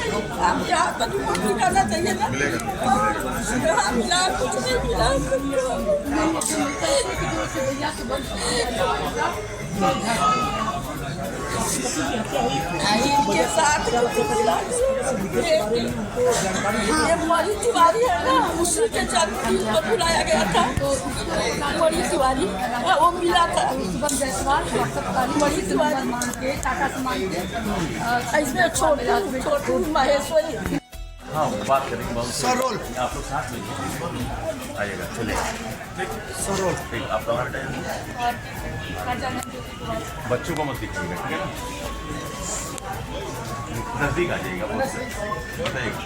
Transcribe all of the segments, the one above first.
आप यहाँ पर भी जाना चाहिए ना। यहाँ मिला कुछ नहीं मिला। इनके साथ ये मौली तिवारी है ना, उसी के जन्मदिन पर बुलाया गया था। मौली तिवारी वो मिला था। मौली तिवारी इसमें छोटू महेश्वरी। हाँ बात करेंगे बहुत सरोल आप लोग साथ में आइएगा चलेगा सरोल ठीक आप हमारे टाइम बच्चों को मत दिखिएगा ठीक है ना नज़दीक आ जाइएगा बताइएगा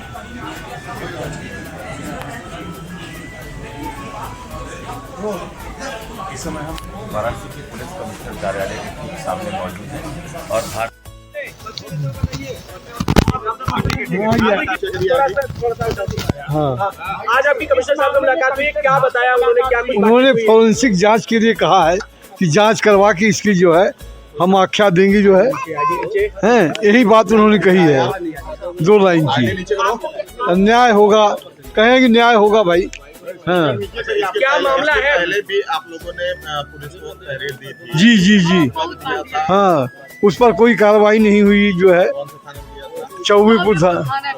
इस समय हम वाराणसी के पुलिस कमिश्नर कार्यालय के सामने मौजूद हैं और हाँ आज आपकी कमिश्नर साहब से मुलाकात हुई, क्या बताया उन्होंने, क्या कुछ उन्होंने फॉरेंसिक जांच के लिए कहा है कि जांच करवा के इसकी जो है हम आख्या देंगे जो है हैं, यही बात उन्होंने कही है 2 लाइन की। न्याय होगा, कहेंगे न्याय होगा भाई। हाँ क्या मामला है? पहले भी आप लोगों ने पुलिस को तहरीर दी थी। जी जी जी हाँ, उस पर कोई कार्रवाई नहीं हुई जो है। चौबेपुर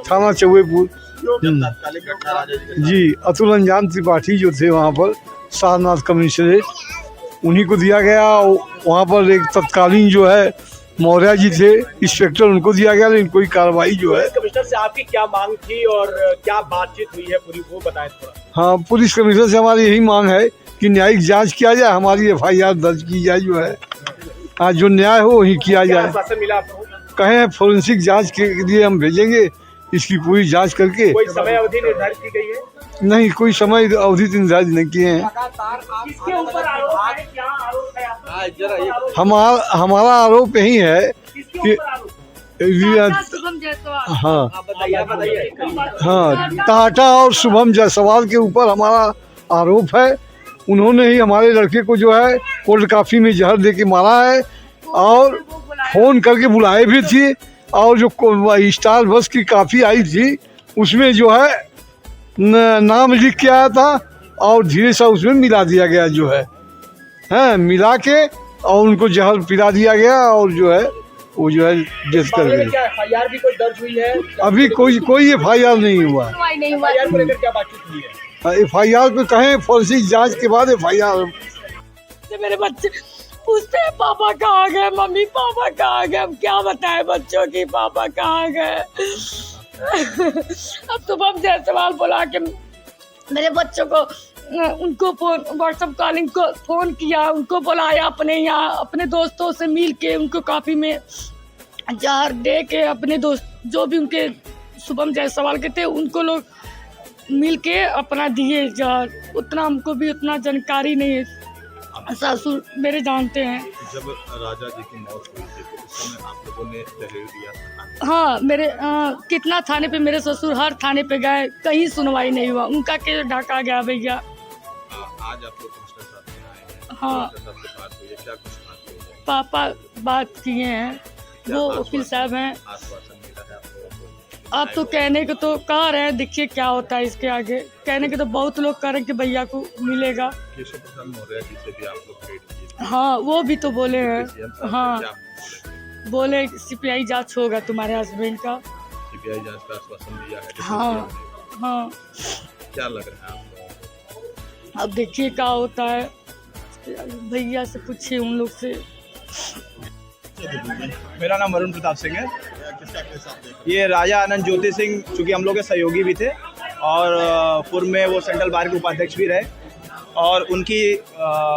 थाना चौबेपुर जी, अतुल अंजान त्रिपाठी जो थे वहाँ पर सारनाथ कमिश्नरेट, उन्हीं को दिया गया। वहाँ पर एक तत्कालीन जो है मौर्य जी थे इंस्पेक्टर, उनको दिया गया, लेकिन कोई कार्रवाई जो है। कमिश्नर से आपकी क्या मांग थी और क्या बातचीत हुई है पूरी, वो बताएं थोड़ा। हाँ, पुलिस कमिश्नर से हमारी यही मांग है कि न्यायिक जांच किया जाए, हमारी FIR दर्ज की जाए जो है। आज जो न्याय हो वही किया जाए। आश्वासन मिला आपको? कहे हैं फॉरेंसिक जांच के लिए हम भेजेंगे, इसकी पूरी जांच करके। कोई समय अवधि निर्धारित की गई है? नहीं, कोई समय अवधि निर्धारित नहीं किए हैं। किसके ऊपर आरोप है, क्या आरोप है आपका? हमारा आरोप यही है कि हाँ हाँ, टाटा और शुभम जायसवाल के ऊपर हमारा आरोप है। उन्होंने ही हमारे लड़के को जो है कोल्ड कॉफी में जहर दे के मारा है और फ़ोन करके बुलाए भी थी। और जो स्टार बस की कॉफ़ी आई थी उसमें जो है नाम लिख के आया था और धीरे सा उसमें मिला दिया गया जो है, हैं, मिला के और उनको जहर पिला दिया गया और जो है वो जो है डेथ कर गई। क्या FIR भी कोई दर्ज हुई है? अभी कोई FIR नहीं हुआ। FIR को लेकर क्या बातचीत हुई है? FIR पे कहें फॉरेंसिक जांच के बाद FIR। मेरे बच्चे पूछते हैं पापा कहाँ गए, मम्मी पापा कहाँ गए। हम क्या बताएं बच्चों की पापा कहाँ गए। अब शुभम जायसवाल बुला के मेरे बच्चों को, उनको फोन व्हाट्सएप कॉलिंग को फ़ोन किया, उनको बुलाया अपने यहाँ, अपने दोस्तों से मिल के उनको कॉफ़ी में जहर दे के, अपने दोस्त जो भी उनके शुभम जायसवाल के थे उनको लोग मिल के अपना दिए जहर। उतना हमको भी उतना जानकारी नहीं है, सासू मेरे जानते हैं। जब राजा जी की मौत हुई थी तो उस समय आप लोगों ने तहरीर दिया था? हाँ, मेरे कितना थाने पे, मेरे ससुर हर थाने पे गए, कहीं सुनवाई नहीं हुआ, उनका केस ढका गया भैया। आज आप लोग कमिश्नर साहब से आए हैं, हाँ, कमिश्नर साहब से बात हुई है, क्या कुछ बात हुई है? पापा बात किए हैं, वो वकील साहब हैं। आश्वासन मिला है आप लोगों को? आप तो कहने को तो कह रहे हैं, देखिए क्या होता है इसके आगे। कहने के तो बहुत लोग कह रहे हैं कि भैया को मिलेगा। केशव प्रसाद मौर्य जी से भी आप लोग भेंट किए थे? हाँ, वो भी तो बोले हैं। CM साहब से हाँ, क्या बोले? बोले CPI जांच होगा तुम्हारे हस्बैंड का। CBI जांच का आश्वासन दिया है? हाँ हाँ, क्या लग रहा है आपको? अब देखिए क्या होता है, भैया से पूछिए उन लोग से। मेरा नाम वरुण प्रताप सिंह है। ये राजा आनंद ज्योति सिंह चूँकि हम लोग के सहयोगी भी थे और पूर्व में वो सेंट्रल बार के उपाध्यक्ष भी रहे और उनकी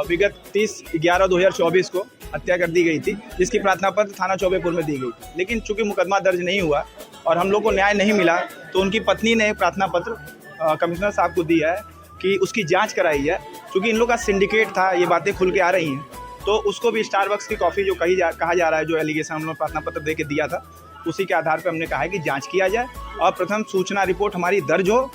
विगत 30/11/2024 को हत्या कर दी गई थी, जिसकी प्रार्थना पत्र थाना चौबेपुर में दी गई थी। लेकिन चूँकि मुकदमा दर्ज नहीं हुआ और हम लोग को न्याय नहीं मिला तो उनकी पत्नी ने प्रार्थना पत्र कमिश्नर साहब को दिया है कि उसकी जाँच कराई है। चूँकि इन लोग का सिंडिकेट था, ये बातें खुल के आ रही हैं, तो उसको भी स्टारबक्स की कॉफ़ी जो कहा जा रहा है, जो एलिगेशन हम लोग प्रार्थना पत्र दे के दिया था, उसी के आधार पर हमने कहा है कि जांच किया जाए और प्रथम सूचना रिपोर्ट हमारी दर्ज हो,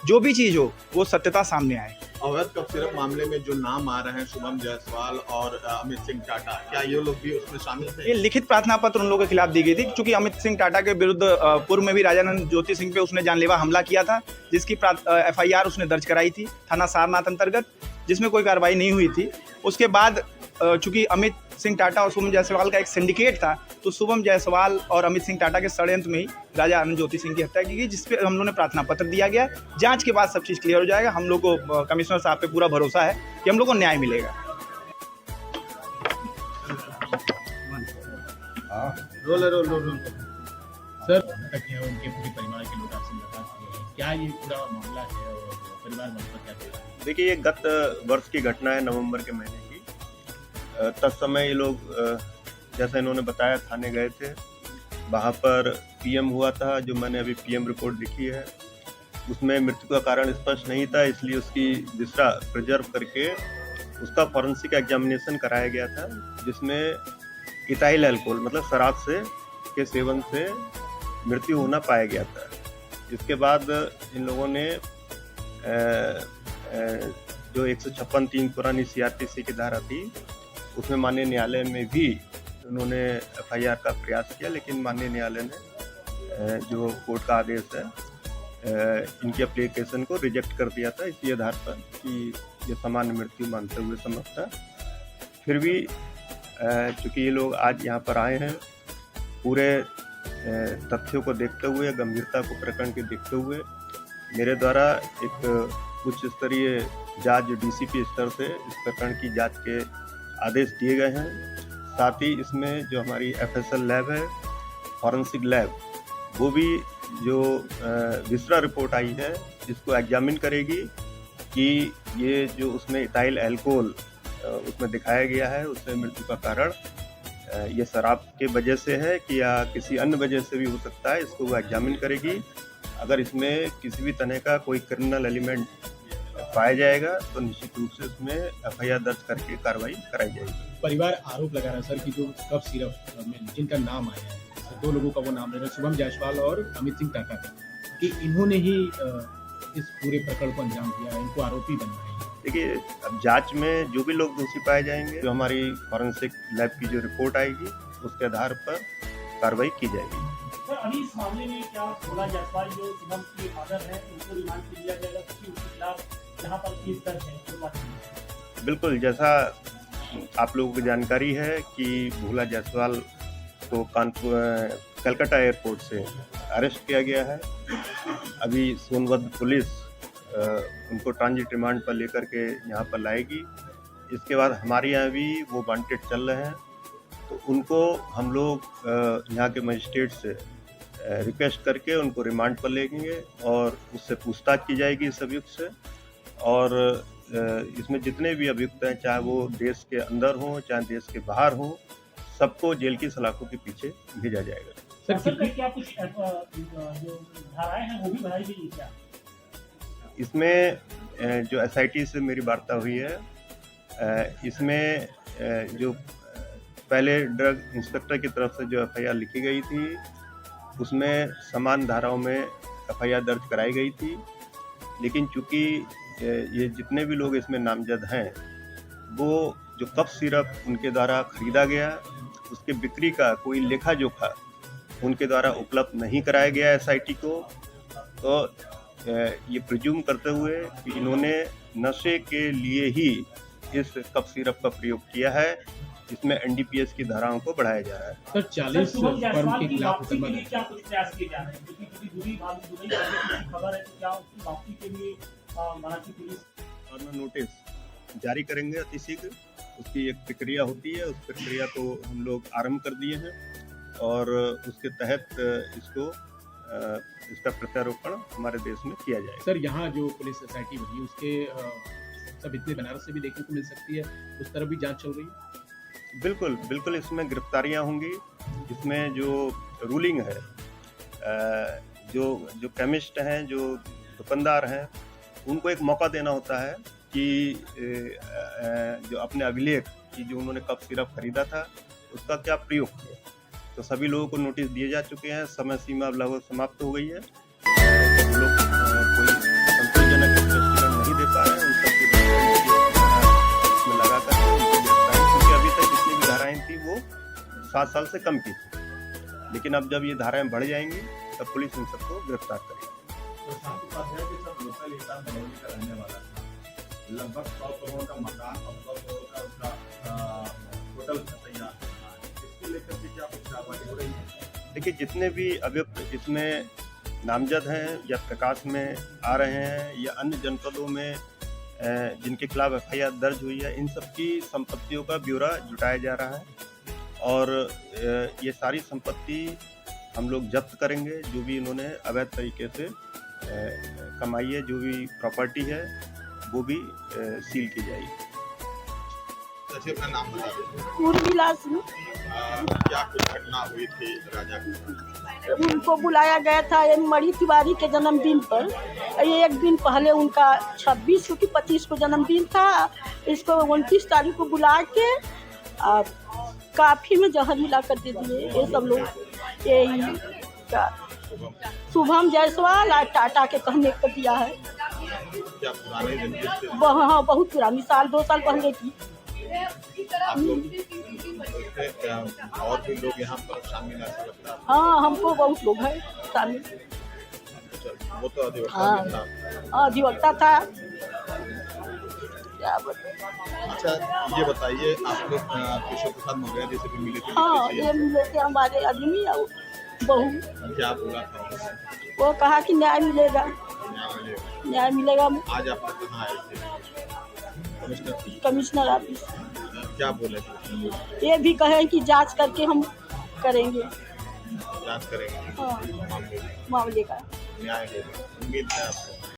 जो भी चीज़ हो वो सत्यता सामने आए। अवैध कफ सिरप मामले में जो नाम आ रहे हैं शुभम जायसवाल और अमित सिंह टाटा, क्या ये लोग भी उसमें शामिल थे? ये लिखित प्रार्थना पत्र उन लोगों के खिलाफ दी गई थी, क्योंकि अमित सिंह टाटा के विरुद्ध पूर्व में भी राजानंद ज्योति सिंह पे उसने जानलेवा हमला किया था, जिसकी FIR उसने दर्ज कराई थी थाना सारनाथ अंतर्गत, जिसमें कोई कार्रवाई नहीं हुई थी। उसके बाद चूंकि अमित सिंह टाटा और शुभम जायसवाल का एक सिंडिकेट था, तो शुभम जायसवाल और अमित सिंह टाटा के षड्यंत्र में ही राजा आनंद ज्योति सिंह की हत्या की गई, जिसपे हम लोगों ने प्रार्थना पत्र दिया गया। जांच के बाद सब चीज़ क्लियर हो जाएगा। हम लोग को कमिश्नर साहब पे पूरा भरोसा है कि हम लोग को न्याय मिलेगा। सर उनके पूरे परिवार के लोग आपसे मुलाकात किए हैं, क्या ये पूरा मामला है और परिवार वालों का क्या कहना है? देखिए, ये गत वर्ष की घटना है, नवंबर के महीने की। तत्समय ये लोग जैसा इन्होंने बताया थाने गए थे, वहाँ पर PM हुआ था। जो मैंने अभी PM रिपोर्ट लिखी है उसमें मृत्यु का कारण स्पष्ट नहीं था, इसलिए उसकी विसरा प्रिजर्व करके उसका फॉरेंसिक एग्जामिनेशन कराया गया था, जिसमें इथाइल अल्कोहल मतलब शराब के सेवन से मृत्यु होना पाया गया था। इसके बाद इन लोगों ने जो 156(3) पुरानी CRPC की धारा थी, उसमें माननीय न्यायालय में भी उन्होंने FIR का प्रयास किया, लेकिन माननीय न्यायालय ने जो कोर्ट का आदेश है इनकी एप्लीकेशन को रिजेक्ट कर दिया था, इसी आधार पर कि ये सामान्य मृत्यु मानते हुए संभव था। फिर भी चूँकि ये लोग आज यहाँ पर आए हैं, पूरे तथ्यों को देखते हुए, गंभीरता को प्रकरण के देखते हुए, मेरे द्वारा एक उच्च स्तरीय जांच DCP स्तर से इस प्रकरण की जांच के आदेश दिए गए हैं। साथ ही इसमें जो हमारी FSL लैब है, फॉरेंसिक लैब, वो भी जो विसरा रिपोर्ट आई है इसको एग्जामिन करेगी कि ये जो उसमें इथाइल अल्कोहल उसमें दिखाया गया है, उससे मृत्यु का कारण ये शराब के वजह से है कि या किसी अन्य वजह से भी हो सकता है। इसको वो एग्जामिन करेगी। अगर इसमें किसी भी तरह का कोई क्रिमिनल एलिमेंट पाया जाएगा तो निश्चित रूप से उसमें FIR दर्ज करके कार्रवाई कराई जाएगी। परिवार आरोप लगा रहा है सर कि जो कफ सिरप में जिनका नाम आया है, दो लोगों का वो नाम ले रहे हैं, शुभम जायसवाल और अमित सिंह टाटा का, कि इन्होंने ही इस पूरे प्रकरण को अंजाम दिया है, इनको आरोपी बनाया है। देखिए, अब जांच में जो भी लोग दोषी पाए जाएंगे, जो हमारी फॉरेंसिक लैब की जो रिपोर्ट आएगी उसके आधार पर कार्रवाई की जाएगी। सर, अभी इस मामले में क्या भोला जायसवाल जो शुभम के फादर हैं उनको रिमांड पे लिया जाएगा, क्योंकि उनके खिलाफ यहाँ पर केस दर्ज है? बिल्कुल, जैसा आप लोगों को जानकारी है कि भोला जायसवाल को कलकत्ता एयरपोर्ट से अरेस्ट किया गया है। अभी सोनभद्र पुलिस उनको ट्रांजिट रिमांड पर लेकर के यहाँ पर लाएगी। इसके बाद हमारे यहाँ भी वो वांटेड चल रहे हैं, तो उनको हम लोग यहाँ के मजिस्ट्रेट से रिक्वेस्ट करके उनको रिमांड पर लेंगे और उससे पूछताछ की जाएगी इस अभियुक्त से। और इसमें जितने भी अभियुक्त हैं, चाहे वो देश के अंदर हों चाहे देश के बाहर हों, सबको जेल की सलाखों के पीछे भेजा जाएगा। सर, क्या कुछ जो धाराएं हैं वो भी बढ़ाई गई क्या? इसमें जो SIT से मेरी वार्ता हुई है, इसमें जो पहले ड्रग इंस्पेक्टर की तरफ से जो FIR लिखी गई थी, उसमें समान धाराओं में FIR दर्ज कराई गई थी। लेकिन चूंकि ये जितने भी लोग इसमें नामजद हैं, वो जो कफ सिरप उनके द्वारा खरीदा गया, उसके बिक्री का कोई लेखा जोखा उनके द्वारा उपलब्ध नहीं कराया गया SIT को, तो ये प्रिज्यूम करते हुए कि इन्होंने नशे के लिए ही इस कफ सिरप का प्रयोग किया है, इसमें NDPS की धाराओं को बढ़ाया जा रहा है। सर, 40 फर्म के खिलाफ क्या कुछ प्रयास किए जा रहे हैं? क्योंकि दुबई खबर है कि क्या उसकी वापसी के लिए मराठी पुलिस और नोटिस जारी करेंगे अतिशीघ्र। उसकी एक प्रक्रिया होती है, उस प्रक्रिया को हम लोग आरंभ कर दिए हैं और उसके तहत इसका प्रत्यारोपण हमारे देश में किया जाएगा। सर, यहाँ जो पुलिस SIT बनी उसके सब इतने बनारस से भी देखने को मिल सकती है, उस तरफ भी जांच चल रही है? बिल्कुल बिल्कुल, इसमें गिरफ्तारियां होंगी। इसमें जो रूलिंग है, जो केमिस्ट हैं, जो दुकानदार हैं, उनको एक मौका देना होता है कि जो अपने अभिलेख की जो उन्होंने कफ सिरप खरीदा था उसका क्या प्रयोग किया। तो सभी लोगों को नोटिस दिए जा चुके हैं, समय सीमा अब लगभग समाप्त हो गई है। लोग कोई संतोषजनक स्पष्टीकरण नहीं दे पा रहे हैं, उन सबके 7 साल से कम की थी, लेकिन अब जब ये धाराएं बढ़ जाएंगी तब पुलिस इन सबको गिरफ्तार करेगी। प्रशांत उपाध्याय के सब लोकल नेता बरौनी का रहने वाला था, लगभग 100 करोड़ का मकान और 100 करोड़ का उसका होटल तैयार करना है, इसके लेकर के क्या कुछ कार्रवाई हो रही है? देखिए, जितने भी अभियुक्त इसमें नामजद हैं या प्रकाश में आ रहे हैं या अन्य जनपदों में जिनके खिलाफ एफआईआर दर्ज हुई है, इन सब की संपत्तियों का ब्यौरा जुटाया जा रहा है और ये सारी संपत्ति हम लोग जब्त करेंगे। जो भी इन्होंने अवैध तरीके से कमाई है, जो भी प्रॉपर्टी है, वो भी सील की जाएगी। अच्छा, अपना नाम बता दें। उर्मिला सिंह। क्या कुछ घटना हुई थी राजा की? उनको बुलाया गया था मणि तिवारी के जन्मदिन पर। ये एक दिन पहले उनका 26 की 25 को जन्मदिन था। इसको 29 तारीख को बुला के काफी में जहर मिला कर दे दिए ये सब लोग। यही शुभम जायसवाल और टाटा के कहने कर दिया है। क्या पुराने रंजिश थे? हाँ, बहुत पुरानी, 2 साल पहले की। आप लोग और भी लोग यहाँ पर शामिल है लगता है? हाँ, हमको बहुत लोग हैं शामिल। वो तो अधिवक्ता भी था। हाँ, अधिवक्ता था। क्या बताएं? अच्छा, ये बताइए, आप लोग केशव प्रसाद मौर्य जी से भी मिले थे? हाँ, ये मिले थे हमारे आदमी और बहू। क्या बोला था? वो कहा कि न्याय मिलेगा, न्याय मिलेगा। आज आप लोग कहाँ आए थे? Commissioner office. क्या बोले थे? ये भी कहे कि जांच करके हम करेंगे, जांच करेंगे हाँ, मामले का। न्याय होगा, उम्मीद है आपको?